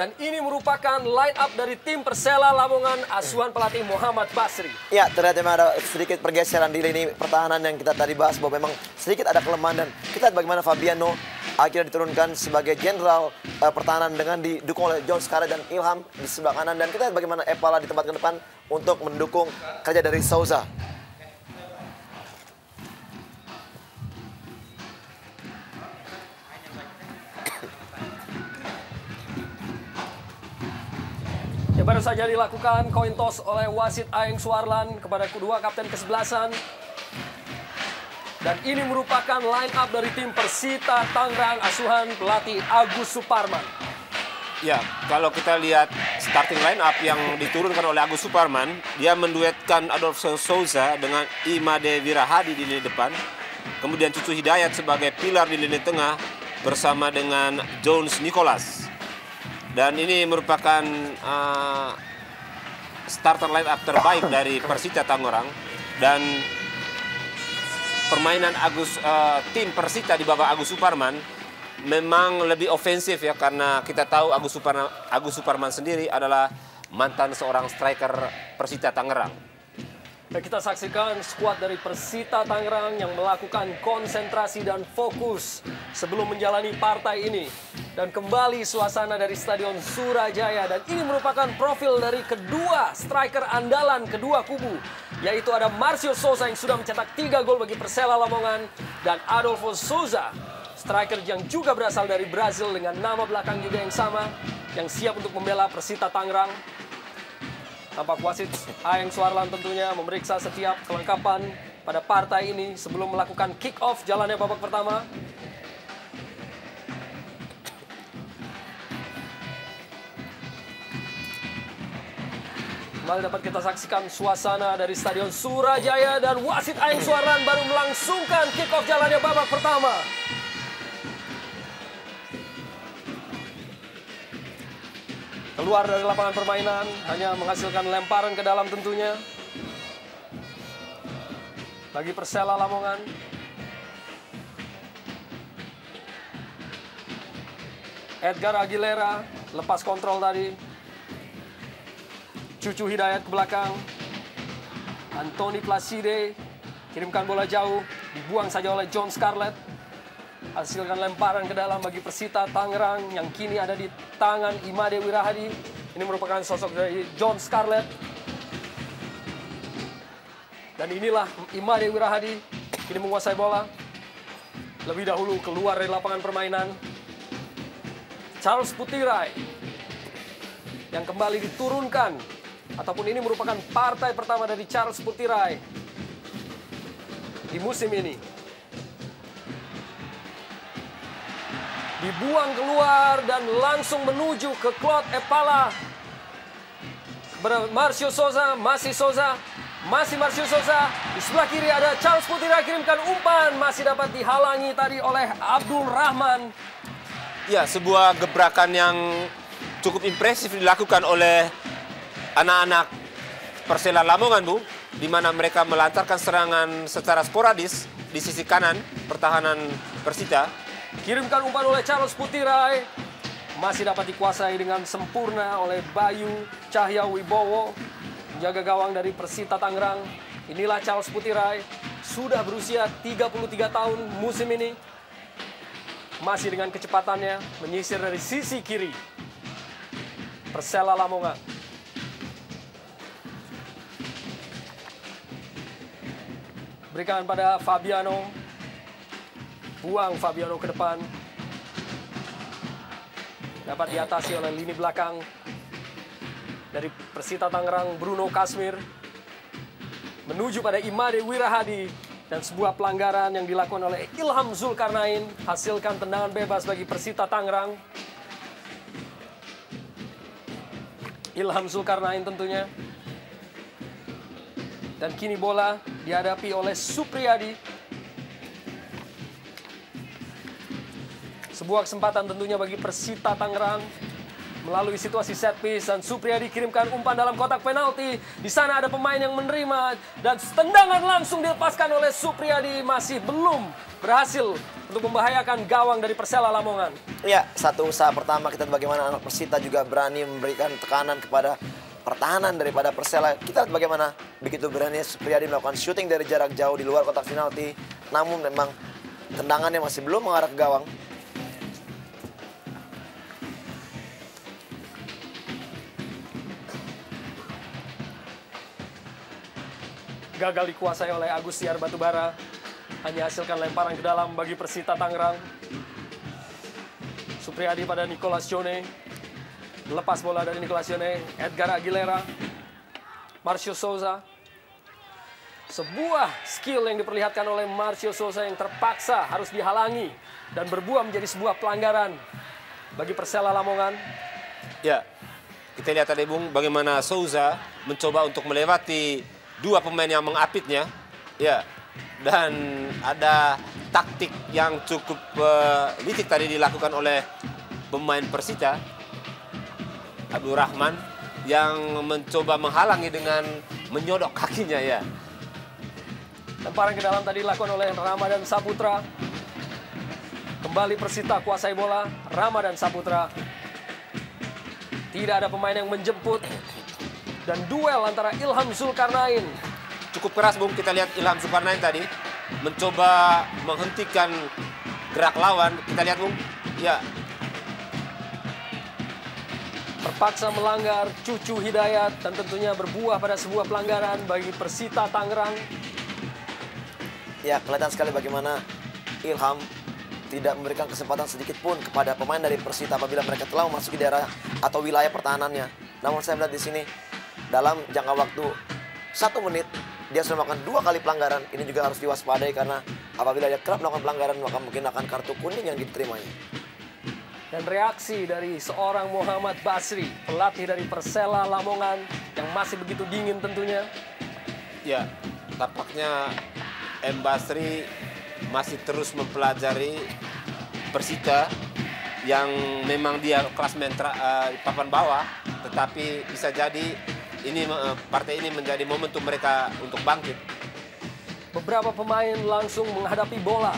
Dan ini merupakan line up dari tim Persela Lamongan asuhan pelatih Muhammad Basri. Ya, ternyata memang ada sedikit pergeseran di lini pertahanan yang kita tadi bahas bahwa memang sedikit ada kelemahan, dan kita lihat bagaimana Fabiano akhirnya diturunkan sebagai jenderal pertahanan dengan didukung oleh John Scarlett dan Ilham di sebelah kanan, dan kita lihat bagaimana Epala ditempatkan depan untuk mendukung kerja dari Souza. Ya, baru saja dilakukan coin toss oleh wasit Aeng Suarlan kepada kedua kapten kesebelasan. Dan ini merupakan line up dari tim Persita Tangerang asuhan pelatih Agus Suparman. Ya, kalau kita lihat starting line up yang diturunkan oleh Agus Suparman, dia menduetkan Adolfo Souza dengan Imade Wirahadi di lini depan. Kemudian Cucu Hidayat sebagai pilar di lini tengah bersama dengan Jones Nicholas. Dan ini merupakan starter line up terbaik dari Persita Tangerang. Dan permainan tim Persita di bawah Agus Suparman memang lebih ofensif ya, karena kita tahu Agus Suparman sendiri adalah mantan seorang striker Persita Tangerang. Dan kita saksikan skuad dari Persita Tangerang yang melakukan konsentrasi dan fokus sebelum menjalani partai ini. Dan kembali suasana dari Stadion Surajaya. Dan ini merupakan profil dari kedua striker andalan kedua kubu, yaitu ada Marcio Souza yang sudah mencetak 3 gol bagi Persela Lamongan, dan Adolfo Souza, striker yang juga berasal dari Brazil dengan nama belakang juga yang sama, yang siap untuk membela Persita Tangerang. Tampak wasit Aeng Suarlan tentunya memeriksa setiap kelengkapan pada partai ini sebelum melakukan kick off jalannya babak pertama. Kembali dapat kita saksikan suasana dari Stadion Surajaya, dan wasit Aeng Suarlan baru melangsungkan kick off jalannya babak pertama. Keluar dari lapangan permainan, hanya menghasilkan lemparan ke dalam tentunya. Bagi Persela Lamongan. Edgar Aguilera lepas kontrol tadi. Cucu Hidayat ke belakang. Anthony Placide kirimkan bola jauh, dibuang saja oleh John Scarlett. Hasilkan lemparan ke dalam bagi Persita Tangerang yang kini ada di tangan Imade Wirahadi. Ini merupakan sosok dari John Scarlett. Dan inilah Imade Wirahadi kini menguasai bola. Lebih dahulu keluar dari lapangan permainan. Charles Putirai yang kembali diturunkan, ataupun ini merupakan partai pertama dari Charles Putirai di musim ini. Dibuang keluar dan langsung menuju ke Claude Epala. Marcio Souza, masih Marcio Souza. Di sebelah kiri ada Charles Putirai, kirimkan umpan, masih dapat dihalangi tadi oleh Abdul Rahman. Ya, sebuah gebrakan yang cukup impresif dilakukan oleh anak-anak Persela Lamongan, Bu, di mana mereka melancarkan serangan secara sporadis di sisi kanan pertahanan Persita. Kirimkan umpan oleh Charles Putirai. Masih dapat dikuasai dengan sempurna oleh Bayu Cahya Wibowo, menjaga gawang dari Persita Tangerang. Inilah Charles Putirai, sudah berusia 33 tahun musim ini. Masih dengan kecepatannya menyisir dari sisi kiri Persela Lamongan. Berikan pada Fabiano. Buang Fabiano ke depan. Dapat diatasi oleh lini belakang dari Persita Tangerang, Bruno Kasmir. Menuju pada Imade Wirahadi. Dan sebuah pelanggaran yang dilakukan oleh Ilham Zulkarnain. Hasilkan tendangan bebas bagi Persita Tangerang. Ilham Zulkarnain tentunya. Dan kini bola dihadapi oleh Supriyadi. Sebuah kesempatan tentunya bagi Persita Tangerang. melalui situasi set piece dan Supriyadi kirimkan umpan dalam kotak penalti. Di sana ada pemain yang menerima dan tendangan langsung dilepaskan oleh Supriyadi, masih belum berhasil untuk membahayakan gawang dari Persela Lamongan. Ya, satu usaha pertama kita bagaimana anak Persita juga berani memberikan tekanan kepada pertahanan daripada Persela. Kita lihat bagaimana begitu berani Supriyadi melakukan shooting dari jarak jauh di luar kotak penalti. Namun memang tendangannya masih belum mengarah ke gawang. Gagal dikuasai oleh Agus Tiar Batubara. Hanya hasilkan lemparan ke dalam bagi Persita Tangerang. Supriyadi pada Nicolas Jone. Lepas bola dari Nicolas Jone. Edgar Aguilera. Marcio Souza. Sebuah skill yang diperlihatkan oleh Marcio Souza yang terpaksa harus dihalangi. Dan berbuah menjadi sebuah pelanggaran bagi Persela Lamongan. Ya, kita lihat tadi Bung bagaimana Souza mencoba untuk melewati dua pemain yang mengapitnya. Ya, dan ada taktik yang cukup licik tadi dilakukan oleh pemain Persita, Abdul Rahman, yang mencoba menghalangi dengan menyodok kakinya ya. Lemparan ke dalam tadi dilakukan oleh Ramadan Saputra. Kembali Persita kuasai bola, Ramadan Saputra. Tidak ada pemain yang menjemput. Dan duel antara Ilham Zulkarnain. Cukup keras Bung, kita lihat Ilham Zulkarnain tadi mencoba menghentikan gerak lawan. Kita lihat Bung, ya. Terpaksa melanggar Cucu Hidayat dan tentunya berbuah pada sebuah pelanggaran bagi Persita Tangerang. Ya, kelihatan sekali bagaimana Ilham tidak memberikan kesempatan sedikit pun kepada pemain dari Persita apabila mereka telah memasuki daerah atau wilayah pertahanannya. Namun saya melihat di sini dalam jangka waktu 1 menit dia sudah melakukan 2 kali pelanggaran. Ini juga harus diwaspadai karena apabila dia kerap melakukan pelanggaran maka mungkin akan kartu kuning yang diterimanya. Dan reaksi dari seorang Muhammad Basri, pelatih dari Persela Lamongan yang masih begitu dingin tentunya. Ya, tampaknya M. Basri masih terus mempelajari Persita yang memang dia klasmen papan bawah, tetapi bisa jadi ini partai ini menjadi momentum mereka untuk bangkit. Beberapa pemain langsung menghadapi bola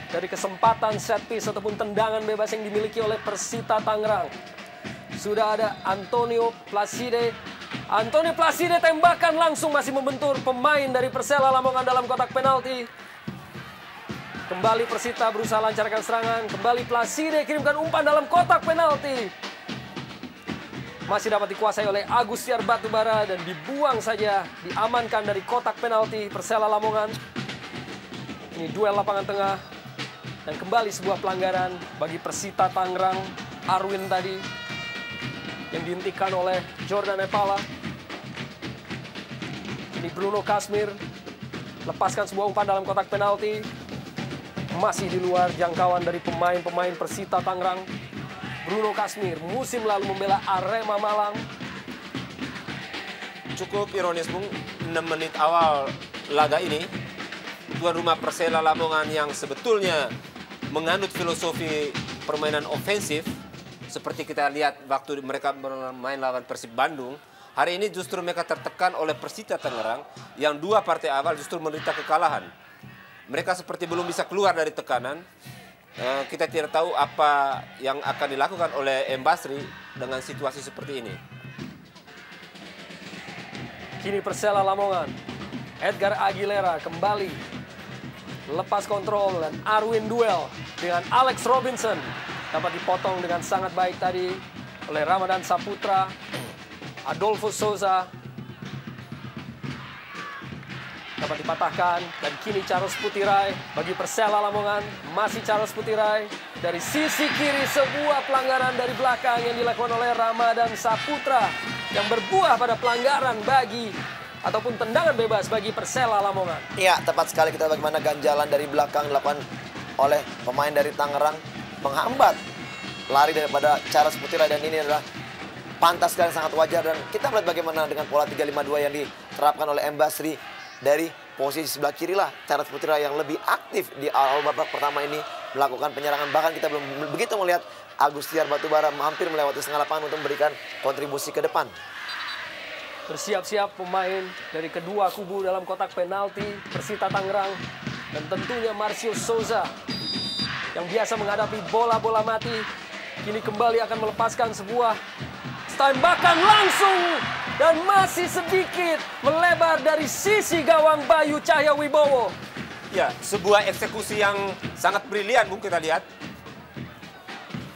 dari kesempatan set piece ataupun tendangan bebas yang dimiliki oleh Persita Tangerang. Sudah ada Antonio Placide. Antonio Placide tembakan langsung masih membentur pemain dari Persela Lamongan dalam kotak penalti. Kembali Persita berusaha lancarkan serangan. Kembali Placide kirimkan umpan dalam kotak penalti. Masih dapat dikuasai oleh Agus Tiar Batubara dan dibuang saja, diamankan dari kotak penalti Persela Lamongan. Ini duel lapangan tengah dan kembali sebuah pelanggaran bagi Persita Tangerang. Arwin tadi yang dihentikan oleh Jordan Epala. Ini Bruno Kasmir lepaskan sebuah umpan dalam kotak penalti. Masih di luar jangkauan dari pemain-pemain Persita Tangerang. Bruno Kasmir musim lalu membela Arema Malang. Cukup ironis Bung, 6 menit awal laga ini tuan rumah Persela Lamongan yang sebetulnya menganut filosofi permainan ofensif seperti kita lihat waktu mereka bermain lawan Persib Bandung. Hari ini justru mereka tertekan oleh Persita Tangerang yang 2 partai awal justru menderita kekalahan. Mereka seperti belum bisa keluar dari tekanan. Kita tidak tahu apa yang akan dilakukan oleh M. Basri dengan situasi seperti ini. Kini Persela Lamongan. Edgar Aguilera kembali lepas kontrol dan Arwin duel dengan Alex Robinson. Dapat dipotong dengan sangat baik tadi oleh Ramadan Saputra, Adolfo Souza. Dapat dipatahkan dan kini Charles Putirai bagi Persela Lamongan. Masih Charles Putirai dari sisi kiri, sebuah pelanggaran dari belakang yang dilakukan oleh Ramadan Saputra yang berbuah pada pelanggaran bagi ataupun tendangan bebas bagi Persela Lamongan. Iya, tepat sekali kita bagaimana ganjalan dari belakang dilakukan oleh pemain dari Tangerang menghambat lari daripada Charles Putirai dan ini adalah pantas dan sangat wajar dan kita melihat bagaimana dengan pola 3-5-2 yang diterapkan oleh M. Basri. Dari posisi sebelah kiri lah Charles Putirai yang lebih aktif di awal babak pertama ini melakukan penyerangan. Bahkan kita belum begitu melihat Agustiar Batubara hampir melewati setengah lapangan untuk memberikan kontribusi ke depan. Bersiap-siap pemain dari kedua kubu dalam kotak penalti Persita Tangerang. Dan tentunya Marcio Souza yang biasa menghadapi bola-bola mati. Kini kembali akan melepaskan sebuah tembakan langsung. Dan masih sedikit melebar dari sisi gawang Bayu Cahya Wibowo. Ya, sebuah eksekusi yang sangat brilian, Bung, kita lihat.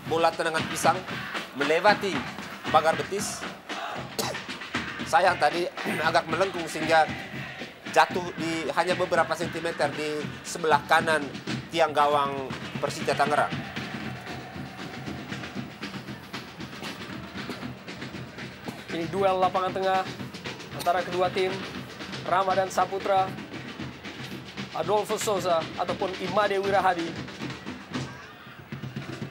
Bola tendangan pisang melewati pagar betis. Sayang tadi agak melengkung sehingga jatuh di hanya beberapa sentimeter di sebelah kanan tiang gawang Persita Tangerang. Ini duel lapangan tengah antara kedua tim, Ramadan Saputra, Adolfo Souza ataupun Imade Wirahadi.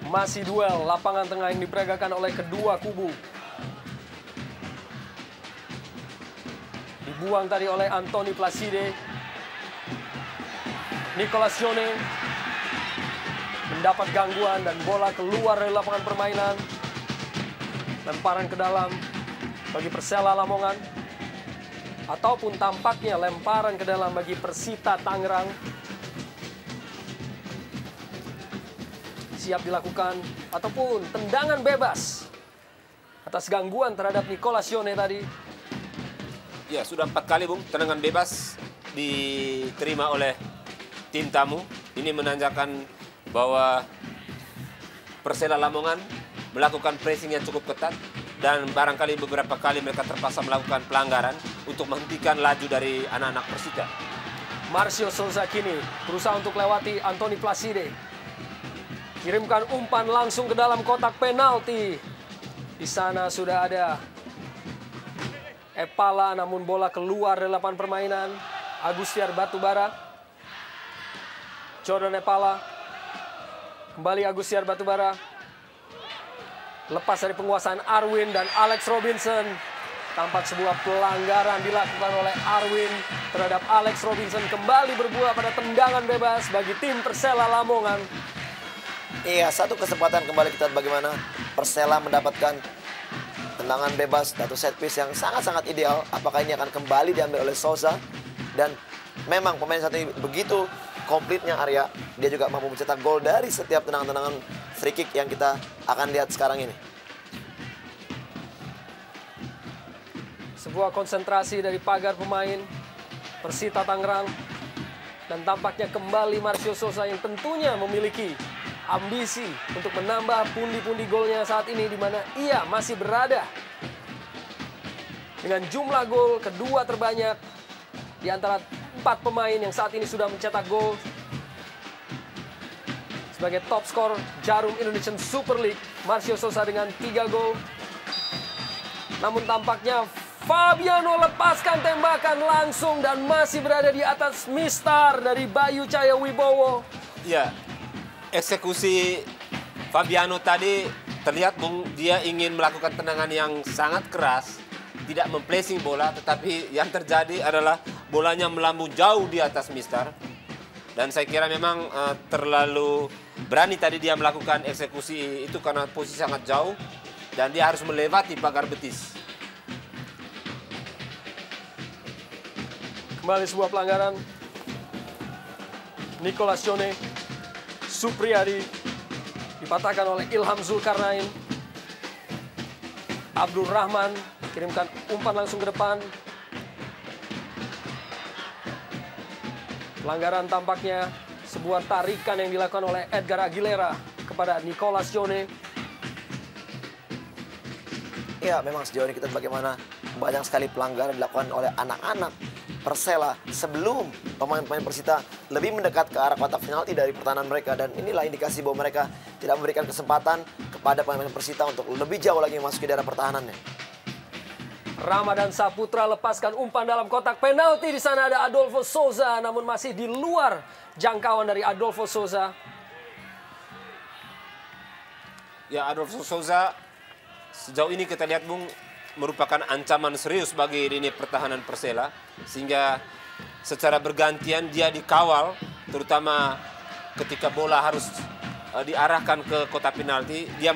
Masih duel lapangan tengah yang diperagakan oleh kedua kubu. Dibuang tadi oleh Anthony Placide. Nicolas Yone mendapat gangguan dan bola keluar dari lapangan permainan. Lemparan ke dalam bagi Persela Lamongan, ataupun tampaknya lemparan ke dalam bagi Persita Tangerang. Siap dilakukan, ataupun tendangan bebas atas gangguan terhadap Nicolas Yone tadi. Ya, sudah 4 kali, Bung, tendangan bebas diterima oleh tim tamu. Ini menandakan bahwa Persela Lamongan melakukan pressing yang cukup ketat. Dan barangkali beberapa kali mereka terpaksa melakukan pelanggaran untuk menghentikan laju dari anak-anak Persita. Marcio Souza kini berusaha untuk lewati Anthony Placide. Kirimkan umpan langsung ke dalam kotak penalti. Di sana sudah ada Epala, namun bola keluar dari lapangan permainan. Agustiar Batubara. Jordan Epala. Kembali Agustiar Batubara. Lepas dari penguasaan Arwin dan Alex Robinson. Tampak sebuah pelanggaran dilakukan oleh Arwin terhadap Alex Robinson. Kembali berbuah pada tendangan bebas bagi tim Persela Lamongan. Iya, satu kesempatan kembali kita lihat bagaimana Persela mendapatkan tendangan bebas atau set piece yang sangat-sangat ideal. Apakah ini akan kembali diambil oleh Souza? Dan memang pemain satu ini begitu komplitnya Arya. Dia juga mampu mencetak gol dari setiap tendangan-tendangan free kick yang kita akan lihat sekarang ini. Sebuah konsentrasi dari pagar pemain Persita Tangerang. Dan tampaknya kembali Marcio Souza yang tentunya memiliki ambisi untuk menambah pundi-pundi golnya saat ini, di mana ia masih berada dengan jumlah gol kedua terbanyak di antara 4 pemain yang saat ini sudah mencetak gol. Sebagai top skor Jarum Indonesian Super League, Marcio Souza dengan 3 gol. Namun tampaknya Fabiano lepaskan tembakan langsung dan masih berada di atas mistar dari Bayu Cahya Wibowo. Ya, eksekusi Fabiano tadi terlihat, Bung, dia ingin melakukan tendangan yang sangat keras, tidak memplacing bola, tetapi yang terjadi adalah bolanya melambung jauh di atas mistar. Dan saya kira memang terlalu berani tadi dia melakukan eksekusi itu karena posisi sangat jauh dan dia harus melewati pagar betis. Kembali sebuah pelanggaran. Nicolas Yone, Supriyadi, dipatahkan oleh Ilham Zulkarnain. Abdul Rahman kirimkan umpan langsung ke depan. Pelanggaran tampaknya sebuah tarikan yang dilakukan oleh Edgar Aguilera kepada Nicolas Yone. Ya, memang sejauh ini kita bagaimana banyak sekali pelanggaran dilakukan oleh anak-anak Persela sebelum pemain-pemain Persita lebih mendekat ke arah kotak penalti dari pertahanan mereka. Dan inilah indikasi bahwa mereka tidak memberikan kesempatan kepada pemain-pemain Persita untuk lebih jauh lagi memasuki daerah pertahanannya. Ramadan Saputra lepaskan umpan dalam kotak penalti. Di sana ada Adolfo Souza, namun masih di luar jangkauan dari Adolfo Souza. Ya, Adolfo Souza sejauh ini kita lihat, Bung, merupakan ancaman serius bagi lini pertahanan Persela, sehingga secara bergantian dia dikawal, terutama ketika bola harus diarahkan ke kotak penalti, dia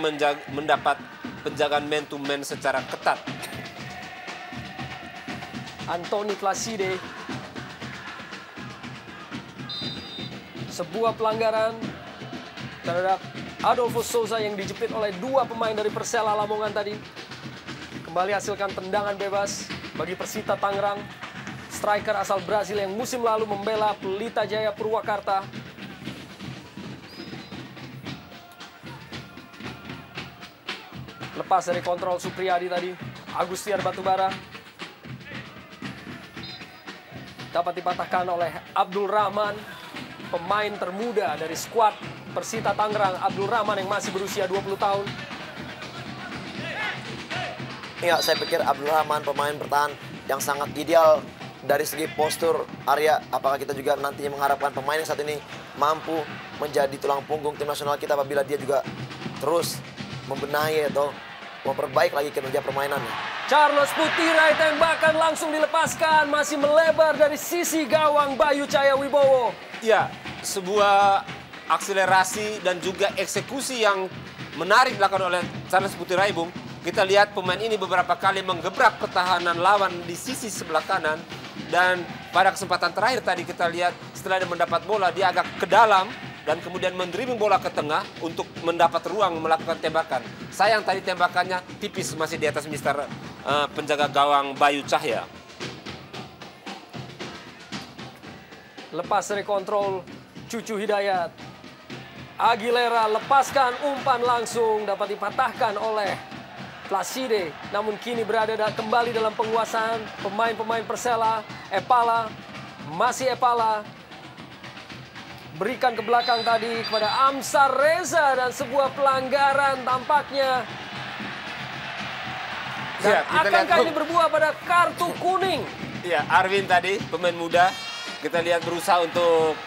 mendapat penjagaan man to man secara ketat. Anthony Placide. Sebuah pelanggaran terhadap Adolfo Souza yang dijepit oleh dua pemain dari Persela Lamongan tadi. Kembali hasilkan tendangan bebas bagi Persita Tangerang. Striker asal Brasil yang musim lalu membela Pelita Jaya Purwakarta. Lepas dari kontrol Supriyadi tadi, Agustiar Batubara dapat dipatahkan oleh Abdul Rahman, pemain termuda dari skuad Persita Tangerang. Abdul Rahman yang masih berusia 20 tahun. Ya, saya pikir Abdul Rahman pemain bertahan yang sangat ideal dari segi postur area. Apakah kita juga nantinya mengharapkan pemain yang saat ini mampu menjadi tulang punggung tim nasional kita apabila dia juga terus membenahi atau memperbaik lagi kinerja permainannya. Charles Putirai, tembakan langsung dilepaskan, masih melebar dari sisi gawang Bayu Cahaya Wibowo. Ya, sebuah akselerasi dan juga eksekusi yang menarik dilakukan oleh Charles Putirai, Bung. Kita lihat pemain ini beberapa kali menggebrak pertahanan lawan di sisi sebelah kanan. Dan pada kesempatan terakhir tadi kita lihat setelah dia mendapat bola, dia agak ke dalam dan kemudian mendribbling bola ke tengah untuk mendapat ruang melakukan tembakan. Sayang tadi tembakannya tipis, masih di atas mister penjaga gawang Bayu Cahya. Lepas dari kontrol Cucu Hidayat. Aguilera lepaskan umpan langsung, dapat dipatahkan oleh Placide. Namun kini berada kembali dalam penguasaan pemain-pemain Persela. Epala, masih Epala. Berikan ke belakang tadi kepada Amsar Reza dan sebuah pelanggaran tampaknya. Dan Ya, akankah ini berbuah pada kartu kuning? Ya, Arwin tadi, pemain muda, kita lihat berusaha untuk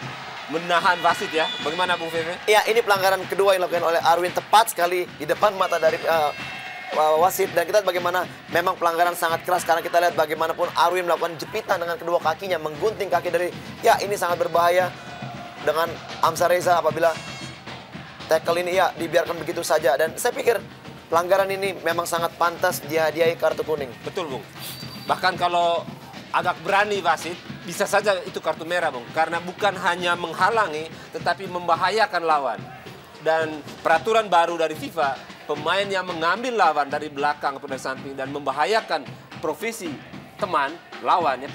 menahan wasit ya. Bagaimana Bung Feve? Ya, ini pelanggaran kedua yang dilakukan oleh Arwin, tepat sekali di depan mata dari wasit. Dan kita lihat bagaimana memang pelanggaran sangat keras karena kita lihat bagaimanapun Arwin melakukan jepitan dengan kedua kakinya, menggunting kaki dari, ya ini sangat berbahaya dengan Amsar Reza apabila tackle ini ya dibiarkan begitu saja. Dan saya pikir pelanggaran ini memang sangat pantas dihadiahi kartu kuning. Betul, Bung. Bahkan kalau agak berani wasit, bisa saja itu kartu merah, Bung. Karena bukan hanya menghalangi, tetapi membahayakan lawan. Dan peraturan baru dari FIFA, pemain yang mengambil lawan dari belakang atau dari samping dan membahayakan profesi teman, lawan, ya,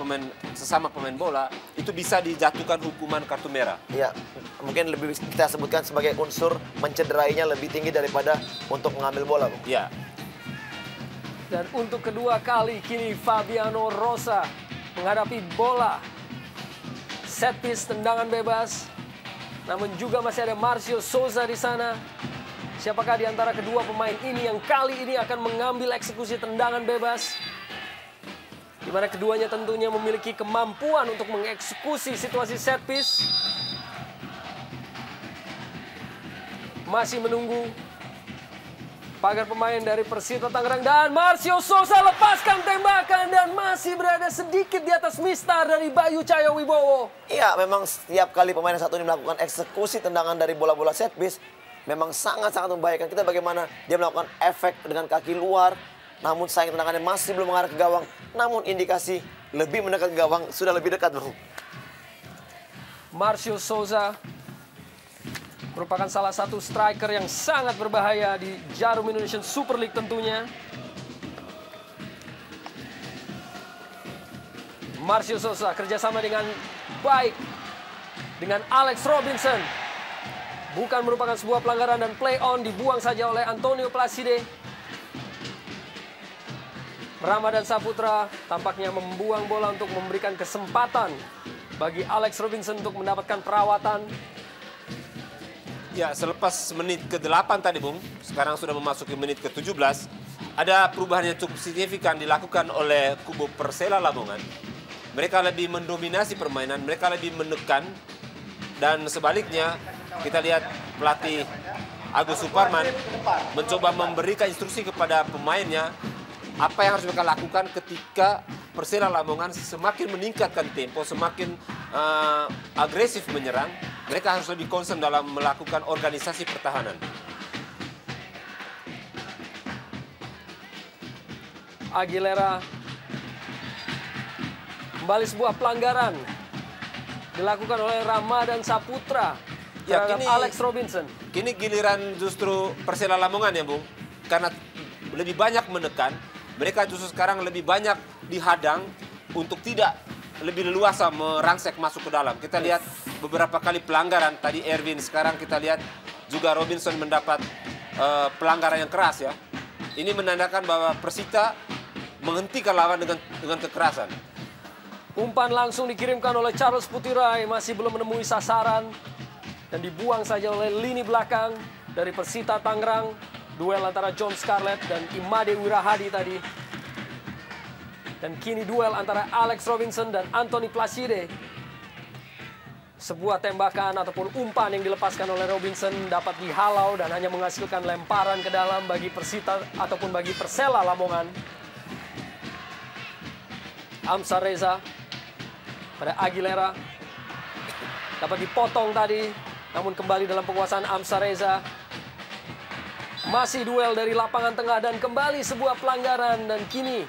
sesama pemain bola, itu bisa dijatuhkan hukuman kartu merah. Ya, mungkin lebih kita sebutkan sebagai unsur mencederainya lebih tinggi daripada untuk mengambil bola, Bung. Ya. Dan untuk kedua kali kini Fabiano Rosa menghadapi bola. Set piece, tendangan bebas. Namun juga masih ada Marcio Souza di sana. Siapakah di antara kedua pemain ini yang kali ini akan mengambil eksekusi tendangan bebas? Di mana keduanya tentunya memiliki kemampuan untuk mengeksekusi situasi set piece. Masih menunggu pagar pemain dari Persita Tangerang dan Marcio Souza lepaskan tembakan dan masih berada sedikit di atas mistar dari Bayu Cahaya Wibowo. Iya, memang setiap kali pemain yang satu ini melakukan eksekusi tendangan dari bola-bola set piece memang sangat-sangat membahayakan. Kita bagaimana dia melakukan efek dengan kaki luar, namun sayang tendangannya masih belum mengarah ke gawang. Namun indikasi lebih mendekat ke gawang, sudah lebih dekat, Bung. Marcio Souza merupakan salah satu striker yang sangat berbahaya di Jarum Indonesian Super League tentunya. Marcio Souza kerjasama dengan baik dengan Alex Robinson. Bukan merupakan sebuah pelanggaran dan play on, dibuang saja oleh Antonio Placide. Ramadan Saputra tampaknya membuang bola untuk memberikan kesempatan bagi Alex Robinson untuk mendapatkan perawatan. Ya, selepas menit ke-8 tadi, Bung, sekarang sudah memasuki menit ke-17, ada perubahan yang cukup signifikan dilakukan oleh kubu Persela Lamongan. Mereka lebih mendominasi permainan, mereka lebih menekan, dan sebaliknya kita lihat pelatih Agus Suparman mencoba memberikan instruksi kepada pemainnya apa yang harus mereka lakukan ketika Persela Lamongan semakin meningkatkan tempo, semakin agresif menyerang. mereka harus lebih concern dalam melakukan organisasi pertahanan. Aguilera. Kembali sebuah pelanggaran dilakukan oleh Ramadan Saputra Ya, terhadap Alex Robinson. Kini giliran justru Persela Lamongan ya, Bung. Karena lebih banyak menekan, mereka justru sekarang lebih banyak dihadang untuk tidak lebih leluasa merangsek masuk ke dalam. Kita lihat beberapa kali pelanggaran. Tadi Erwin, sekarang kita lihat juga Robinson mendapat pelanggaran yang keras ya. Ini menandakan bahwa Persita menghentikan lawan dengan kekerasan. Umpan langsung dikirimkan oleh Charles Putirai, masih belum menemui sasaran dan dibuang saja oleh lini belakang dari Persita Tangerang. Duel antara John Scarlett dan Imade Wirahadi tadi. Dan kini duel antara Alex Robinson dan Anthony Placide. Sebuah tembakan ataupun umpan yang dilepaskan oleh Robinson dapat dihalau dan hanya menghasilkan lemparan ke dalam bagi Persita ataupun bagi Persela Lamongan. Amsar Reza pada Aguilera dapat dipotong tadi, namun kembali dalam penguasaan Amsar Reza. Masih duel dari lapangan tengah dan kembali sebuah pelanggaran dan kini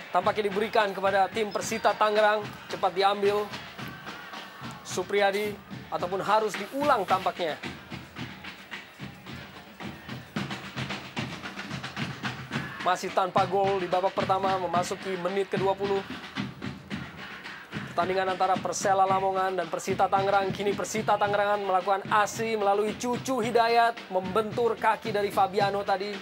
tampaknya diberikan kepada tim Persita Tangerang. Cepat diambil Supriyadi ataupun harus diulang tampaknya. Masih tanpa gol di babak pertama, memasuki menit ke-20. Pertandingan antara Persela Lamongan dan Persita Tangerang. Kini Persita Tangerang melakukan aksi melalui Cucu Hidayat, membentur kaki dari Fabiano tadi.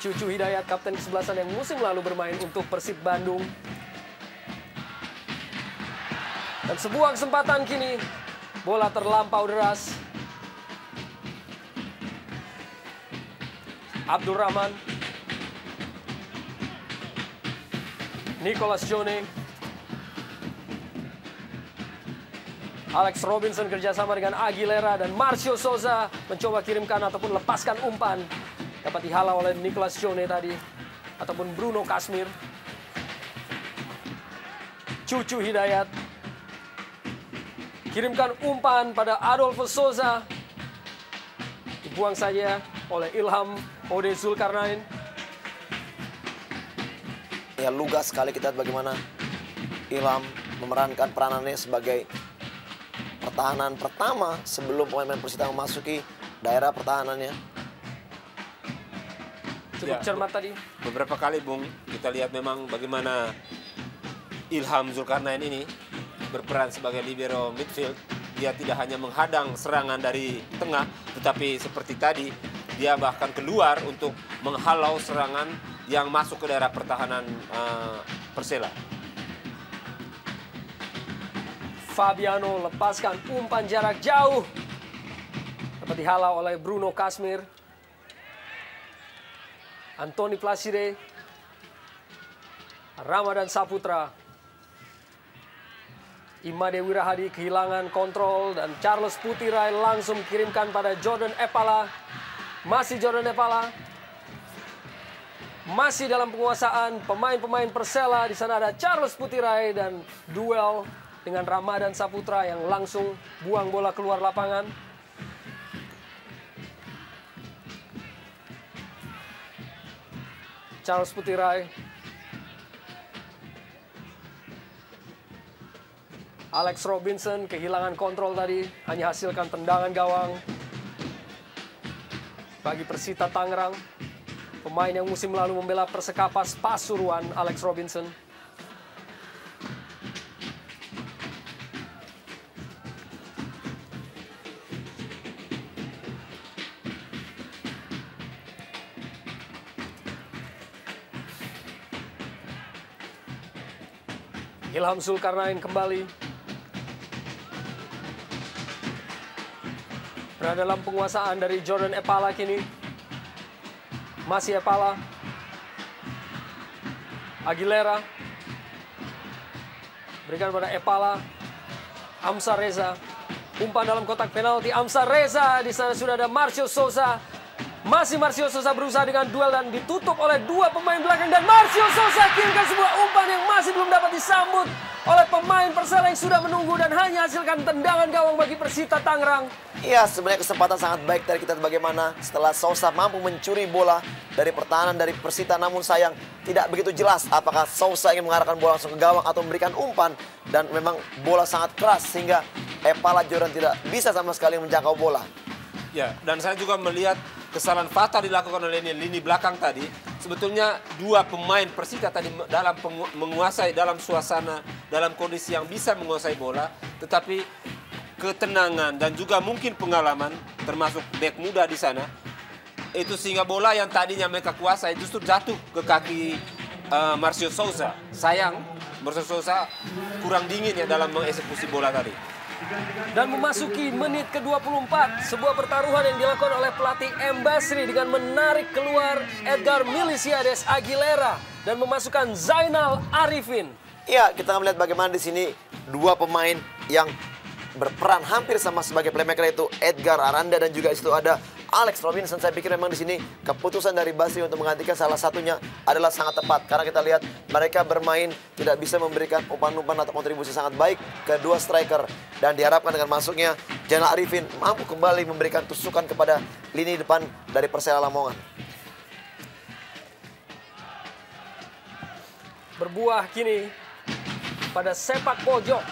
Cucu Hidayat, kapten kesebelasan yang musim lalu bermain untuk Persib Bandung. Dan sebuah kesempatan kini, bola terlampau deras. Abdul Rahman, Nicholas Jone, Alex Robinson kerjasama dengan Aguilera dan Marcio Souza mencoba kirimkan ataupun lepaskan umpan. Dapat dihalau oleh Nicholas Jone tadi ataupun Bruno Kasmir. Cucu Hidayat kirimkan umpan pada Adolfo Souza, dibuang saja oleh Ilham Ode Zulkarnain. Ya, lugas sekali kita lihat bagaimana Ilham memerankan peranannya sebagai pertahanan pertama sebelum pemain-pemain Persita memasuki daerah pertahanannya. Cukup cermat tadi. Beberapa kali, Bung, kita lihat memang bagaimana Ilham Zulkarnain ini berperan sebagai libero midfield. Dia tidak hanya menghadang serangan dari tengah, tetapi seperti tadi, dia bahkan keluar untuk menghalau serangan yang masuk ke daerah pertahanan Persela. Fabiano lepaskan umpan jarak jauh. Dapat dihalau oleh Bruno Kasmir. Anthony Placide. Ramadan Saputra. Imade Wirahadi kehilangan kontrol dan Charles Putirai langsung kirimkan pada Jordan Epala. Masih Jordan Epala. Masih dalam penguasaan pemain-pemain Persela. Di sana ada Charles Putirai dan duel dengan Ramadan Saputra yang langsung buang bola keluar lapangan. Charles Putirai. Alex Robinson kehilangan kontrol tadi, hanya hasilkan tendangan gawang bagi Persita Tangerang. Pemain yang musim lalu membela Persekapas Pasuruan, Alex Robinson. Ilham Zulkarnain kembali. Berada dalam penguasaan dari Jordan Epala kini. Masih Epala. Aguilera. Berikan pada Epala. Amsar Reza. Umpan dalam kotak penalti Amsar Reza. Di sana sudah ada Marcio Souza. Masih Marcio Souza berusaha dengan duel dan ditutup oleh dua pemain belakang. Dan Marcio Souza kirimkan sebuah umpan yang masih belum dapat disambut oleh pemain Persela yang sudah menunggu dan hanya hasilkan tendangan gawang bagi Persita Tangerang. Iya, sebenarnya kesempatan sangat baik dari kita bagaimana setelah Sousa mampu mencuri bola dari pertahanan dari Persita, namun sayang tidak begitu jelas apakah Sousa ingin mengarahkan bola langsung ke gawang atau memberikan umpan, dan memang bola sangat keras sehingga Epala Jordan tidak bisa sama sekali menjangkau bola. Ya, dan saya juga melihat kesalahan fatal dilakukan oleh lini belakang tadi. Sebetulnya dua pemain Persita tadi dalam menguasai, dalam suasana, dalam kondisi yang bisa menguasai bola, tetapi ketenangan dan juga mungkin pengalaman, termasuk bek muda di sana, itu sehingga bola yang tadinya mereka kuasai justru jatuh ke kaki Marcio Souza. Sayang, Marcio Souza kurang dingin ya dalam mengeksekusi bola tadi. Dan memasuki menit ke-24, sebuah pertaruhan yang dilakukan oleh pelatih M. Basri dengan menarik keluar Edgar Miliciades Aguilera dan memasukkan Zainal Arifin. Iya, kita melihat bagaimana di sini dua pemain yang berperan hampir sama sebagai playmaker, itu Edgar Aranda dan juga di situ ada Alex Robinson. Saya pikir memang di sini keputusan dari Basri untuk menggantikan salah satunya adalah sangat tepat, karena kita lihat mereka bermain tidak bisa memberikan umpan-umpan atau kontribusi sangat baik ke dua striker, dan diharapkan dengan masuknya Zainal Arifin mampu kembali memberikan tusukan kepada lini depan dari Persela Lamongan. Berbuah kini pada sepak pojok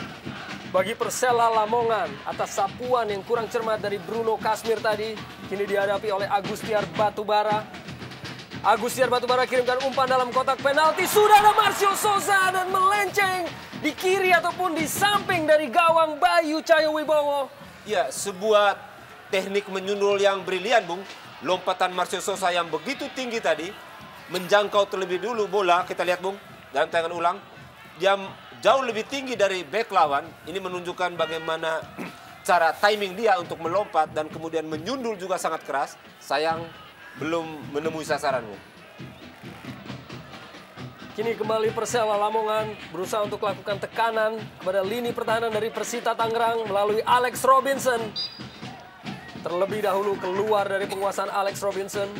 bagi Persela Lamongan atas sapuan yang kurang cermat dari Bruno Kasmir tadi. Kini dihadapi oleh Agustiar Batubara. Agustiar Batubara kirimkan umpan dalam kotak penalti. Sudah ada Marcio Souza dan melenceng di kiri ataupun di samping dari gawang Bayu Cahyo Wibowo. Ya, sebuah teknik menyundul yang brilian, Bung. Lompatan Marcio Souza yang begitu tinggi tadi, menjangkau terlebih dulu bola. Kita lihat, Bung, dalam tayangan ulang. Dia jauh lebih tinggi dari bek lawan. Ini menunjukkan bagaimana cara timing dia untuk melompat dan kemudian menyundul juga sangat keras. Sayang belum menemui sasaran. Kini kembali Persela Lamongan berusaha untuk melakukan tekanan kepada lini pertahanan dari Persita Tangerang melalui Alex Robinson. Terlebih dahulu keluar dari penguasaan Alex Robinson.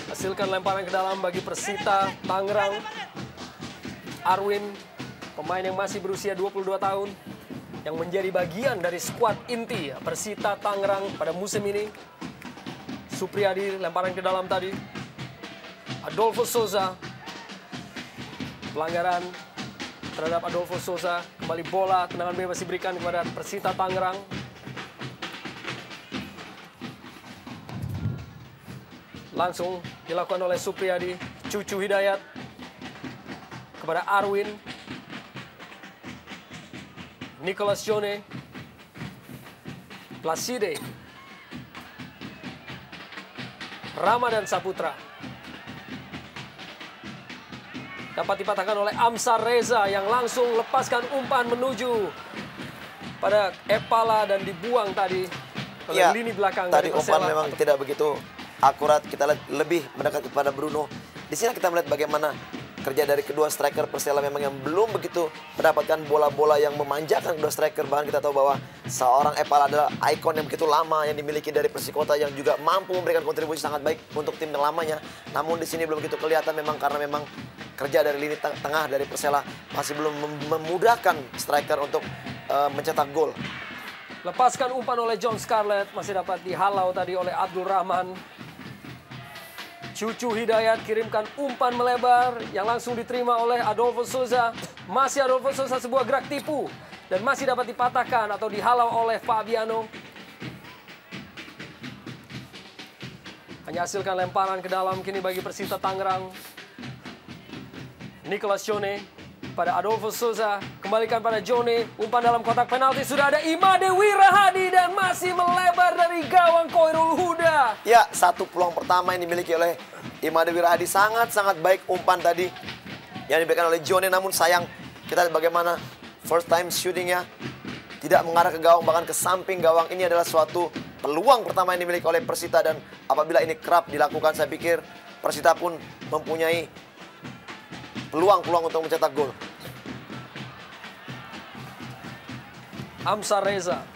Hasilkan lemparan ke dalam bagi Persita Tangerang. Arwin, pemain yang masih berusia 22 tahun, yang menjadi bagian dari skuad inti Persita Tangerang pada musim ini. Supriyadi, lemparan ke dalam tadi. Adolfo Souza, pelanggaran terhadap Adolfo Souza. Kembali bola, tendangan bebas diberikan kepada Persita Tangerang. Langsung dilakukan oleh Supriyadi. Cucu Hidayat kepada Arwin. Nicolas Jone. Placide. Ramadan Saputra. Dapat dipatahkan oleh Amsar Reza yang langsung lepaskan umpan menuju pada Epala dan dibuang tadi oleh Ya, lini belakang. tadi dari umpan Persela. memang tidak begitu akurat. Kita lihat lebih mendekat kepada Bruno. Di sini kita melihat bagaimana kerja dari kedua striker Persela memang yang belum begitu mendapatkan bola-bola yang memanjakan kedua striker. Bahkan kita tahu bahwa seorang Epala adalah ikon yang begitu lama yang dimiliki dari Persikota, yang juga mampu memberikan kontribusi sangat baik untuk tim yang lamanya. Namun di sini belum begitu kelihatan memang karena memang kerja dari lini tengah dari Persela masih belum memudahkan striker untuk mencetak gol. Lepaskan umpan oleh John Scarlett, masih dapat dihalau tadi oleh Abdul Rahman. Cucu Hidayat kirimkan umpan melebar yang langsung diterima oleh Adolfo Souza. Masih Adolfo Souza, sebuah gerak tipu dan masih dapat dipatahkan atau dihalau oleh Fabiano. Hanya hasilkan lemparan ke dalam kini bagi Persita Tangerang. Nicolas Jone pada Adolfo Souza, kembalikan pada Jone, umpan dalam kotak penalti. Sudah ada Imade Wirahadi dan masih melebar dari gawang Koirul Huda. Ya, satu peluang pertama yang dimiliki oleh Imade Wirahadi, sangat-sangat baik umpan tadi yang diberikan oleh Jone. Namun sayang, kita lihat bagaimana first time shootingnya tidak mengarah ke gawang, bahkan ke samping gawang. Ini adalah suatu peluang pertama yang dimiliki oleh Persita, dan apabila ini kerap dilakukan, saya pikir Persita pun mempunyai peluang-peluang untuk mencetak gol. Amsar Reza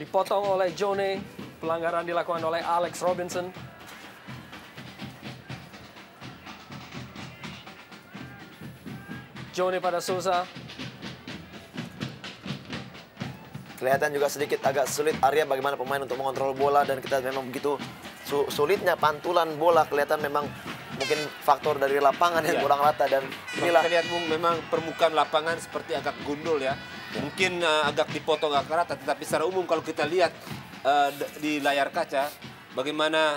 dipotong oleh Jone. Pelanggaran dilakukan oleh Alex Robinson. Jone pada Souza. Kelihatan juga sedikit agak sulit Arya bagaimana pemain untuk mengontrol bola, dan kita memang begitu sulitnya pantulan bola. Kelihatan memang mungkin faktor dari lapangan yang kurang rata, dan inilah. Kita lihat Bung, memang permukaan lapangan seperti agak gundul ya. Mungkin agak dipotong agak rata, tetapi secara umum kalau kita lihat di layar kaca bagaimana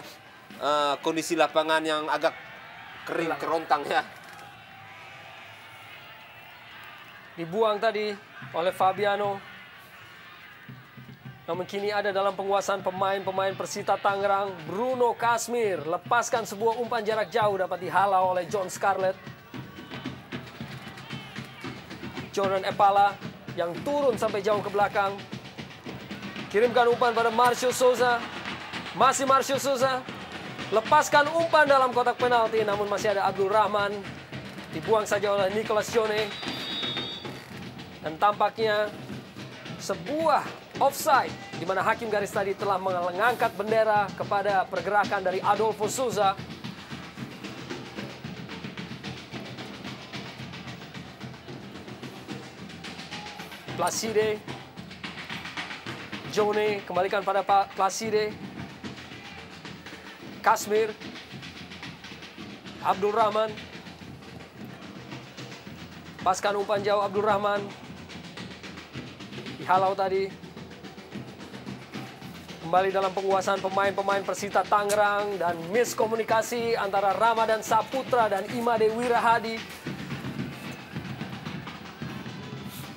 kondisi lapangan yang agak kering, kerontang ya. Dibuang tadi oleh Fabiano. Namun kini ada dalam penguasaan pemain Persita Tangerang. Bruno Kasmir lepaskan sebuah umpan jarak jauh, dapat dihalau oleh John Scarlett. Jordan Epala yang turun sampai jauh ke belakang. Kirimkan umpan pada Marcio Souza. Masih Marcio Souza. Lepaskan umpan dalam kotak penalti, namun masih ada Abdul Rahman. Dibuang saja oleh Nicolas Jone. Dan tampaknya sebuah offside, di mana hakim garis tadi telah mengangkat bendera kepada pergerakan dari Adolfo Souza. Placide. Jone kembalikan pada Placide. Kasmir. Abdul Rahman. Paskan umpan jauh Abdul Rahman. Dihalau tadi. Kembali dalam penguasaan pemain Persita Tangerang, dan miskomunikasi antara Ramadan Saputra dan Imade Wirahadi.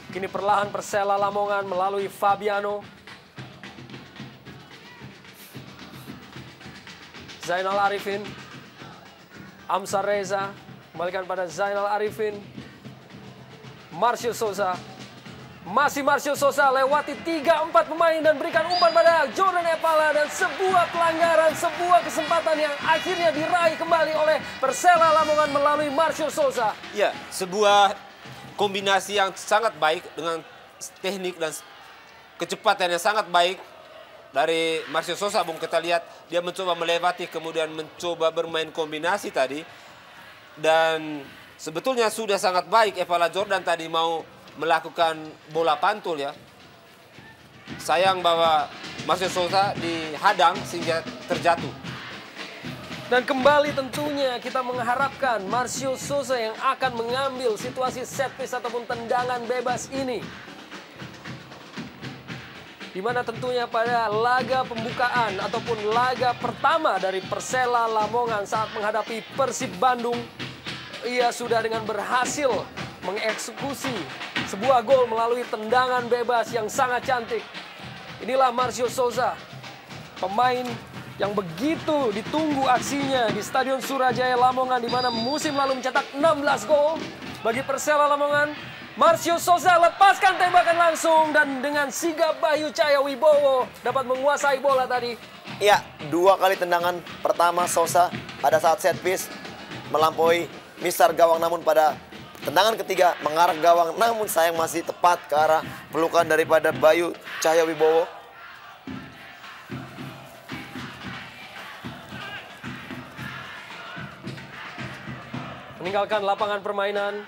Kini perlahan Persela Lamongan melalui Fabiano. Zainal Arifin. Amsar Reza. Kembalikan pada Zainal Arifin. Marcio Souza. Masih Marcio Souza lewati 3-4 pemain dan berikan umpan pada Jordan Epala, dan sebuah pelanggaran, sebuah kesempatan yang akhirnya diraih kembali oleh Persela Lamongan melalui Marcio Souza. Ya, sebuah kombinasi yang sangat baik dengan teknik dan kecepatan yang sangat baik dari Marcio Souza. Bung, kita lihat dia mencoba melewati, kemudian mencoba bermain kombinasi tadi, dan sebetulnya sudah sangat baik Epala Jordan tadi mau melakukan bola pantul ya. Sayang bahwa Marcio Souza dihadang sehingga terjatuh. Dan kembali tentunya kita mengharapkan Marcio Souza yang akan mengambil situasi set piece ataupun tendangan bebas ini. Di mana tentunya pada laga pembukaan ataupun laga pertama dari Persela Lamongan saat menghadapi Persib Bandung, ia sudah dengan berhasil mengeksekusi sebuah gol melalui tendangan bebas yang sangat cantik. Inilah Marcio Souza, pemain yang begitu ditunggu aksinya di Stadion Surajaya Lamongan, di mana musim lalu mencetak 16 gol bagi Persela Lamongan. Marcio Souza lepaskan tembakan langsung, dan dengan sigap Bayu Cahaya Wibowo dapat menguasai bola tadi. Ya, 2 kali tendangan pertama Souza pada saat set piece melampaui misar gawang, namun pada tendangan ketiga mengarah gawang, namun sayang masih tepat ke arah pelukan daripada Bayu Cahaya Wibowo. Meninggalkan lapangan permainan.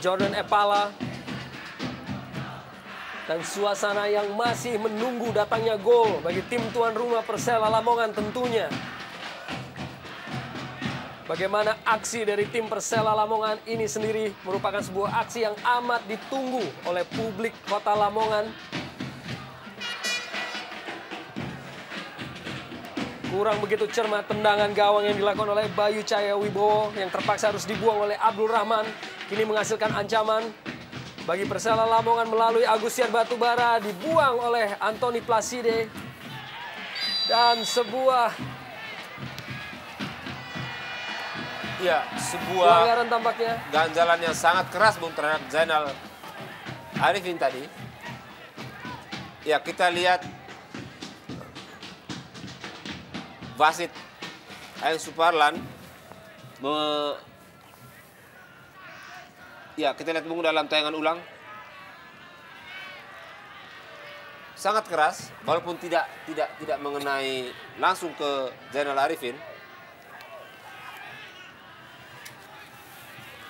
Jordan Epala. Dan suasana yang masih menunggu datangnya gol bagi tim tuan rumah Persela Lamongan tentunya. Bagaimana aksi dari tim Persela Lamongan ini sendiri merupakan sebuah aksi yang amat ditunggu oleh publik kota Lamongan. Kurang begitu cermat tendangan gawang yang dilakukan oleh Bayu Cahaya Wibowo yang terpaksa harus dibuang oleh Abdul Rahman. Kini menghasilkan ancaman bagi Persela Lamongan melalui Agustian Batubara, dibuang oleh Anthony Placide. Dan sebuah pelanggaran tampaknya. Ganjalan yang sangat keras Bung terhadap Zainal Arifin tadi. Ya, kita lihat wasit Ayang Suparlan kita lihat Bung dalam tayangan ulang. Sangat keras, walaupun tidak mengenai langsung ke Zainal Arifin.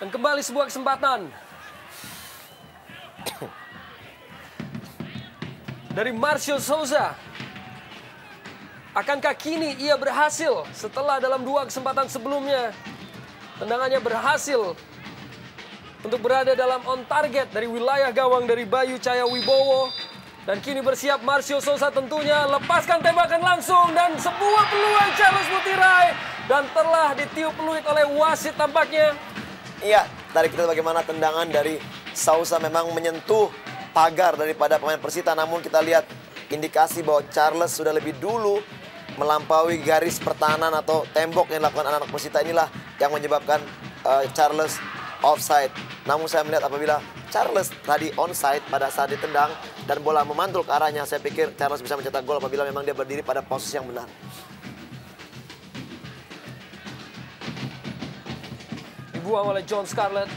Dan kembali sebuah kesempatan dari Marcio Souza. Akankah kini ia berhasil setelah dalam 2 kesempatan sebelumnya tendangannya berhasil untuk berada dalam on target dari wilayah gawang dari Bayu Cahaya Wibowo. Dan kini bersiap Marcio Souza tentunya, lepaskan tembakan langsung dan sebuah peluang Charles Putirai. Dan telah ditiup peluit oleh wasit tampaknya. Iya, tadi kita bagaimana tendangan dari Souza memang menyentuh pagar daripada pemain Persita. Namun kita lihat indikasi bahwa Charles sudah lebih dulu melampaui garis pertahanan atau tembok yang dilakukan anak-anak Persita. Inilah yang menyebabkan Charles offside. Namun saya melihat apabila Charles tadi onside pada saat ditendang dan bola memantul ke arahnya, saya pikir Charles bisa mencetak gol apabila memang dia berdiri pada posisi yang benar. Dibuang oleh John Scarlett.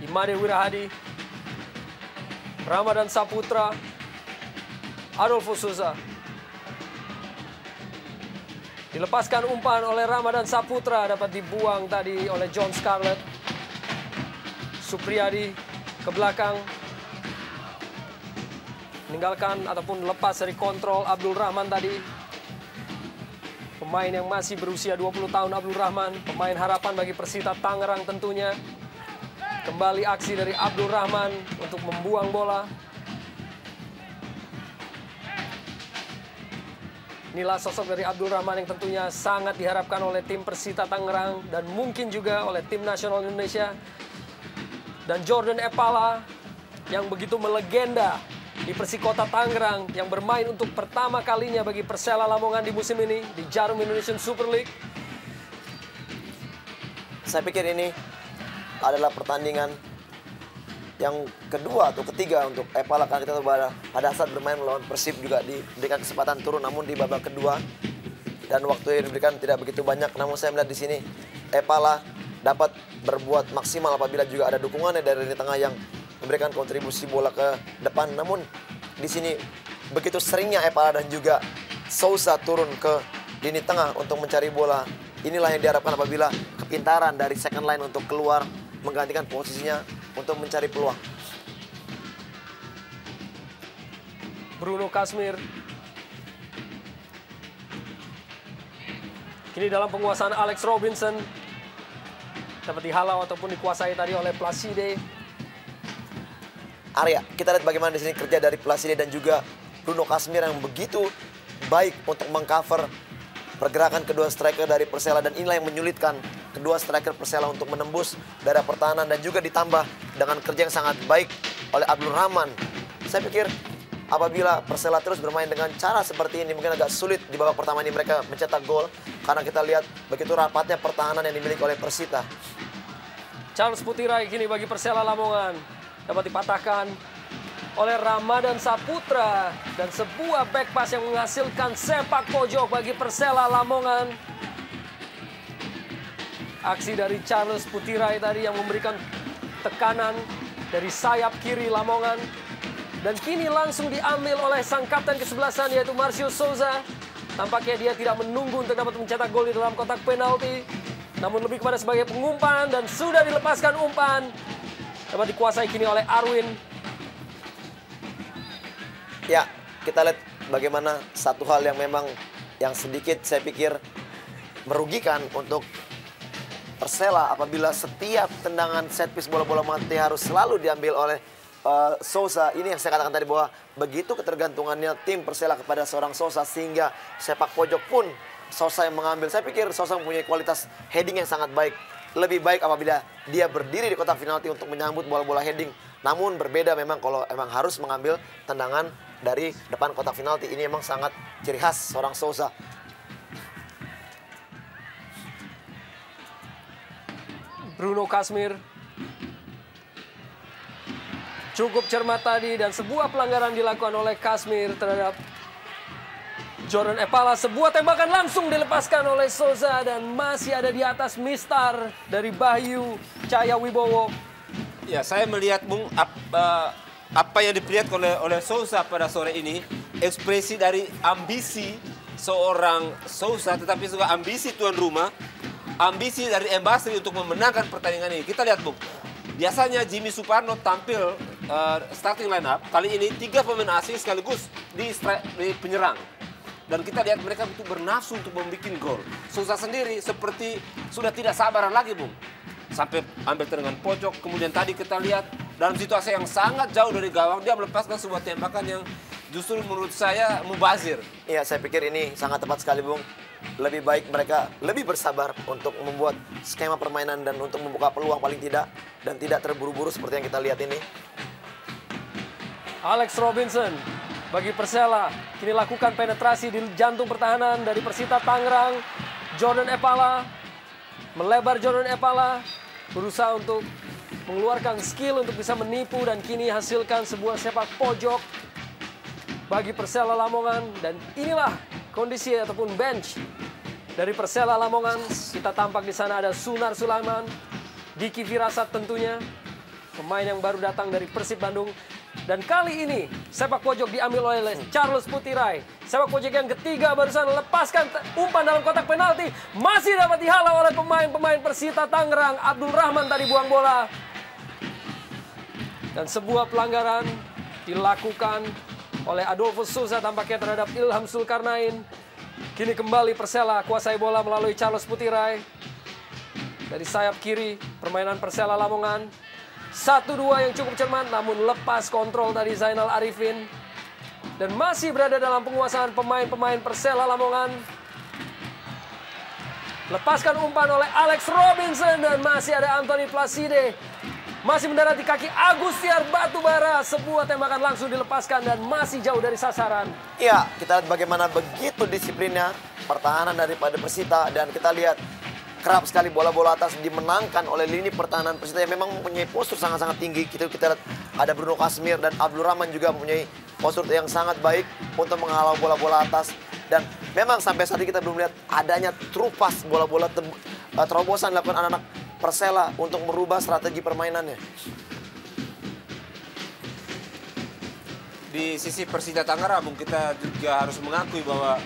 Imade Wirahadi, Ramadan Saputra, Adolfo Souza. Dilepaskan umpan oleh Ramadan Saputra, dapat dibuang tadi oleh John Scarlett. Supriyadi ke belakang, meninggalkan ataupun lepas dari kontrol Abdul Rahman tadi. Pemain yang masih berusia 20 tahun Abdul Rahman, pemain harapan bagi Persita Tangerang tentunya. Kembali aksi dari Abdul Rahman untuk membuang bola. Inilah sosok dari Abdul Rahman yang tentunya sangat diharapkan oleh tim Persita Tangerang dan mungkin juga oleh tim nasional Indonesia. Dan Jordan Epala yang begitu melegenda di Persikota Tangerang yang bermain untuk pertama kalinya bagi Persela Lamongan di musim ini di Jarum Indonesian Super League. Saya pikir ini adalah pertandingan yang kedua atau ketiga untuk Epala, karena kita tahu pada saat bermain melawan Persib juga diberikan kesempatan turun, namun di babak kedua dan waktu yang diberikan tidak begitu banyak. Namun saya melihat di sini Epala dapat berbuat maksimal apabila juga ada dukungannya dari lini tengah yang memberikan kontribusi bola ke depan. Namun di sini begitu seringnya Epala dan juga Souza turun ke lini tengah untuk mencari bola. Inilah yang diharapkan apabila kepintaran dari second line untuk keluar menggantikan posisinya untuk mencari peluang. Bruno Kasmir. Kini dalam penguasaan Alex Robinson. Dapat dihalau ataupun dikuasai tadi oleh Placide. Arya, kita lihat bagaimana di sini kerja dari Placide dan juga Bruno Kasmir yang begitu baik untuk mengcover pergerakan kedua striker dari Persela, dan inilah yang menyulitkan kedua striker Persela untuk menembus daerah pertahanan dan juga ditambah dengan kerja yang sangat baik oleh Abdul Rahman. Saya pikir apabila Persela terus bermain dengan cara seperti ini mungkin agak sulit di babak pertama ini mereka mencetak gol karena kita lihat begitu rapatnya pertahanan yang dimiliki oleh Persita. Charles Putirai kini bagi Persela Lamongan dapat dipatahkan oleh Ramadan Saputra dan sebuah back pass yang menghasilkan sepak pojok bagi Persela Lamongan. Aksi dari Charles Putirai tadi yang memberikan tekanan dari sayap kiri Lamongan dan kini langsung diambil oleh sang kapten kesebelasan yaitu Marcio Souza. Tampaknya dia tidak menunggu untuk dapat mencetak gol di dalam kotak penalti, namun lebih kepada sebagai pengumpan dan sudah dilepaskan umpan. Dapat dikuasai kini oleh Arwin. Ya, kita lihat bagaimana satu hal yang memang yang sedikit saya pikir merugikan untuk Persela apabila setiap tendangan set piece bola-bola mati harus selalu diambil oleh Souza. Ini yang saya katakan tadi bahwa begitu ketergantungannya tim Persela kepada seorang Souza sehingga sepak pojok pun Souza yang mengambil. Saya pikir Souza mempunyai kualitas heading yang sangat baik. Lebih baik apabila dia berdiri di kotak penalti untuk menyambut bola-bola heading. Namun berbeda memang kalau emang harus mengambil tendangan dari depan kotak penalti. Ini memang sangat ciri khas seorang Souza. Bruno Kasmir cukup cermat tadi dan sebuah pelanggaran dilakukan oleh Kasmir terhadap Jordan Epala. Sebuah tembakan langsung dilepaskan oleh Souza dan masih ada di atas mistar dari Bayu Cahaya Wibowo. Ya, saya melihat Bung apa yang diperlihatkan oleh Souza pada sore ini, ekspresi dari ambisi seorang Souza tetapi juga ambisi tuan rumah. ambisi dari Embasri untuk memenangkan pertandingan ini. Kita lihat, Bung. Biasanya Jimmy Suparno tampil starting line up. Kali ini 3 pemain asing sekaligus di penyerang. Dan kita lihat mereka itu bernafsu untuk membuat gol. Sousa sendiri seperti sudah tidak sabaran lagi, Bung. Sampai ambil tendangan pojok. Kemudian tadi kita lihat dalam situasi yang sangat jauh dari gawang, dia melepaskan sebuah tembakan yang justru menurut saya mubazir. Iya, saya pikir ini sangat tepat sekali, Bung. Lebih baik mereka lebih bersabar untuk membuat skema permainan dan untuk membuka peluang paling tidak. Dan tidak terburu-buru seperti yang kita lihat ini. Alex Robinson bagi Persela. Kini lakukan penetrasi di jantung pertahanan dari Persita Tangerang. Jordan Epala. Melebar Jordan Epala. Berusaha untuk mengeluarkan skill untuk bisa menipu. Dan kini hasilkan sebuah sepak pojok bagi Persela Lamongan. Dan inilah kondisi ataupun bench dari Persela Lamongan. Kita tampak di sana ada Sunar Sulaiman, Diki Firasat tentunya, pemain yang baru datang dari Persib Bandung. Dan kali ini sepak pojok diambil oleh Charles Putirai. Sepak pojok yang ketiga barusan lepaskan umpan dalam kotak penalti. Masih dapat dihalau oleh pemain-pemain Persita Tangerang. Abdul Rahman tadi buang bola. Dan sebuah pelanggaran dilakukan oleh Adolfo Souza tampaknya terhadap Ilham Zulkarnain. Kini kembali Persela kuasai bola melalui Charles Putirai. Dari sayap kiri permainan Persela Lamongan. 1-2 yang cukup cermat namun lepas kontrol dari Zainal Arifin. Dan masih berada dalam penguasaan pemain-pemain Persela Lamongan. Lepaskan umpan oleh Alex Robinson dan masih ada Anthony Placide. Masih mendarat di kaki Agustiar Batubara. Sebuah tembakan langsung dilepaskan dan masih jauh dari sasaran. Iya, kita lihat bagaimana begitu disiplinnya pertahanan daripada Persita. Dan kita lihat kerap sekali bola-bola atas dimenangkan oleh lini pertahanan Persita yang memang mempunyai postur sangat-sangat tinggi. Kita lihat ada Bruno Kasmir dan Abdul Rahman juga mempunyai postur yang sangat baik untuk menghalau bola-bola atas. Dan memang sampai saat ini kita belum lihat adanya trupas bola-bola terobosan dilakukan anak-anak Persela untuk merubah strategi permainannya. Di sisi Persita Tangerang, kita juga harus mengakui bahwa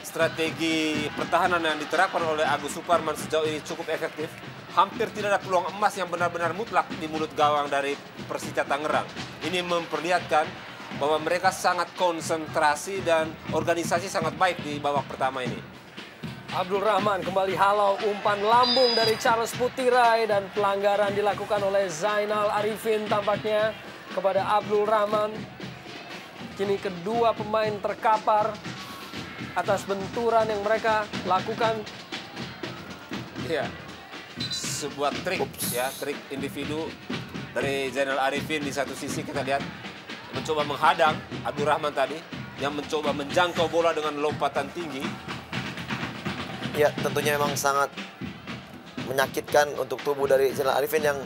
strategi pertahanan yang diterapkan oleh Agus Suparman sejauh ini cukup efektif. Hampir tidak ada peluang emas yang benar-benar mutlak di mulut gawang dari Persita Tangerang. Ini memperlihatkan bahwa mereka sangat konsentrasi dan organisasi sangat baik di babak pertama ini. Abdul Rahman kembali halau umpan lambung dari Charles Putirai dan pelanggaran dilakukan oleh Zainal Arifin tampaknya kepada Abdul Rahman. Kini kedua pemain terkapar atas benturan yang mereka lakukan. Iya, sebuah trik ya, trik individu dari Zainal Arifin. Di satu sisi kita lihat mencoba menghadang Abdul Rahman tadi yang mencoba menjangkau bola dengan lompatan tinggi. Ya, tentunya memang sangat menyakitkan untuk tubuh dari Zainal Arifin yang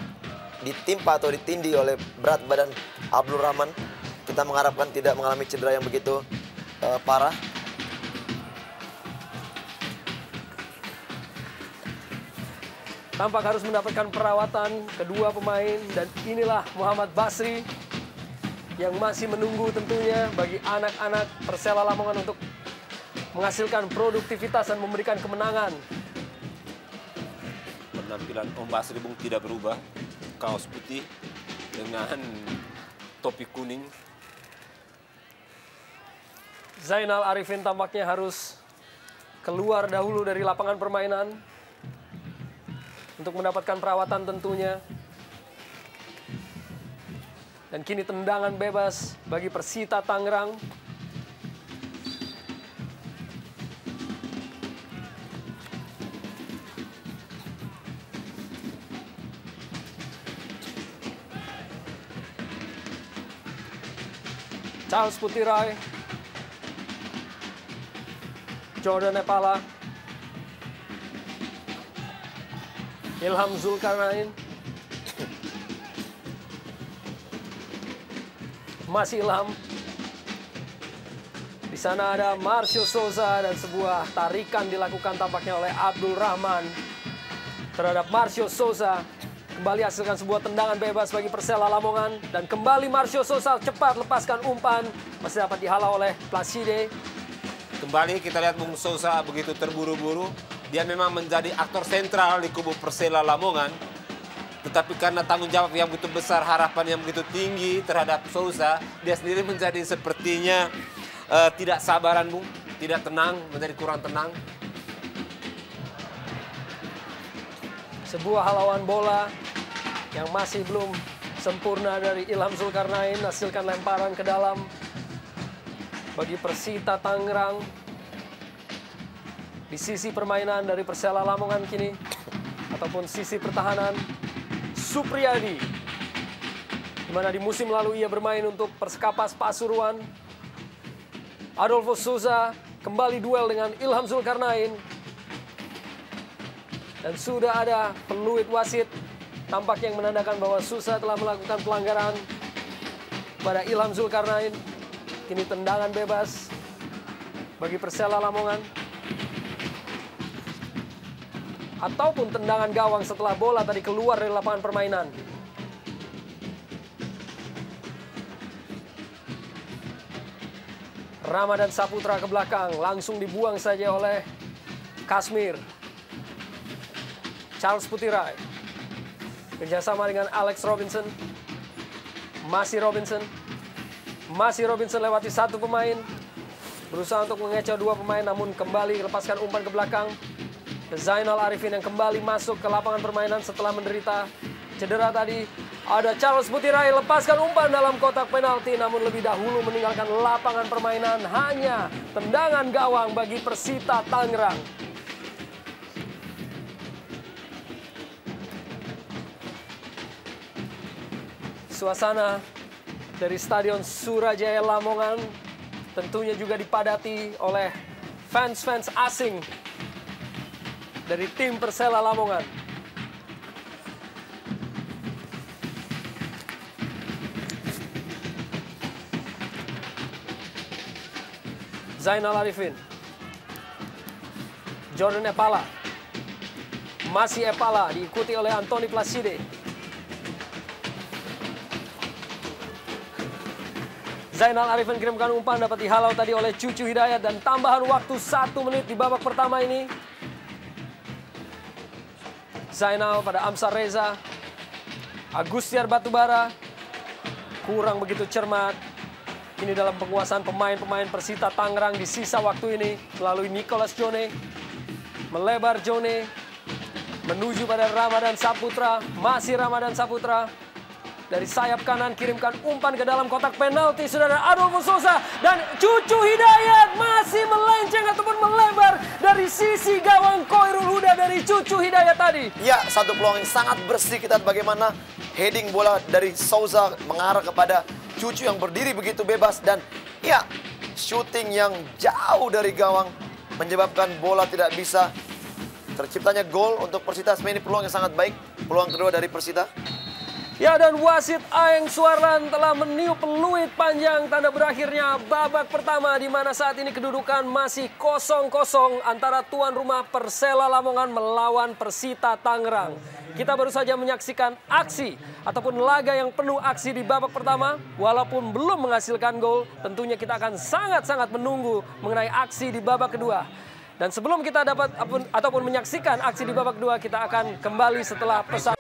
ditimpa atau ditindih oleh berat badan Abdul Rahman. Kita mengharapkan tidak mengalami cedera yang begitu parah. Tampak harus mendapatkan perawatan kedua pemain dan inilah Muhammad Basri yang masih menunggu tentunya bagi anak-anak Persela Lamongan untuk menghasilkan produktivitas dan memberikan kemenangan. Penampilan Om Basri Bung tidak berubah. Kaos putih dengan topi kuning. Zainal Arifin tampaknya harus keluar dahulu dari lapangan permainan untuk mendapatkan perawatan tentunya. Dan kini tendangan bebas bagi Persita Tangerang. Charles Putirai, Jordan Epala, Ilham Zulkarnain, masih Ilham. Di sana ada Marcio Souza dan sebuah tarikan dilakukan tampaknya oleh Abdul Rahman terhadap Marcio Souza. Kembali hasilkan sebuah tendangan bebas bagi Persela Lamongan. Dan kembali Marcio Souza cepat lepaskan umpan. Masih dapat dihalau oleh Placide. Kembali kita lihat Bung Souza begitu terburu-buru dia memang menjadi aktor sentral di kubu Persela Lamongan. Tetapi karena tanggung jawab yang begitu besar, harapan yang begitu tinggi terhadap Souza, dia sendiri menjadi sepertinya tidak sabaran, Bung. Tidak tenang, menjadi kurang tenang. Sebuah halauan bola yang masih belum sempurna dari Ilham Zulkarnain, hasilkan lemparan ke dalam bagi Persita Tangerang. Di sisi permainan dari Persela Lamongan kini, ataupun sisi pertahanan, Supriyadi, di mana di musim lalu ia bermain untuk Perskapas Pasuruan. Adolfo Souza kembali duel dengan Ilham Zulkarnain. Dan sudah ada peluit wasit tampak yang menandakan bahwa Souza telah melakukan pelanggaran pada Ilham Zulkarnain. Kini tendangan bebas bagi Persela Lamongan. Ataupun tendangan gawang setelah bola tadi keluar dari lapangan permainan. Ramadan Saputra ke belakang, langsung dibuang saja oleh Kasmir. Charles Putirai kerjasama dengan Alex Robinson. Masih Robinson lewati satu pemain. Berusaha untuk mengecoh dua pemain, namun kembali lepaskan umpan ke belakang. Zainal Arifin yang kembali masuk ke lapangan permainan setelah menderita cedera tadi. Ada Charles Putirai lepaskan umpan dalam kotak penalti, namun lebih dahulu meninggalkan lapangan permainan. Hanya tendangan gawang bagi Persita Tangerang. Suasana dari Stadion Surajaya Lamongan tentunya juga dipadati oleh fans-fans asing dari tim Persela Lamongan. Zainal Arifin, Jordan Epala, masih Epala diikuti oleh Anthony Placide. Zainal Arifin kirimkan umpan, dapat dihalau tadi oleh Cucu Hidayat, dan tambahan waktu 1 menit di babak pertama ini. Zainal pada Amsar Reza. Agustiar Batubara kurang begitu cermat. Ini dalam penguasaan pemain-pemain Persita Tangerang di sisa waktu ini melalui Nicholas Jone. Melebar Jone menuju pada Ramadan Saputra. Masih Ramadan Saputra. Dari sayap kanan kirimkan umpan ke dalam kotak penalti, saudara. Adolfo Souza dan Cucu Hidayat masih melenceng ataupun melebar dari sisi gawang Khairul Huda dari Cucu Hidayat tadi. Ya, satu peluang yang sangat bersih. Kita lihat bagaimana heading bola dari Souza mengarah kepada Cucu yang berdiri begitu bebas, dan ya, shooting yang jauh dari gawang menyebabkan bola tidak bisa terciptanya gol untuk Persita. Ini peluang yang sangat baik, peluang kedua dari Persita. Ya, dan wasit Aeng Suarlan telah meniup peluit panjang tanda berakhirnya babak pertama, di mana saat ini kedudukan masih 0-0 antara tuan rumah Persela Lamongan melawan Persita Tangerang. Kita baru saja menyaksikan aksi ataupun laga yang penuh aksi di babak pertama. Walaupun belum menghasilkan gol, tentunya kita akan sangat-sangat menunggu mengenai aksi di babak kedua. Dan sebelum kita dapat ataupun menyaksikan aksi di babak kedua, kita akan kembali setelah pesan.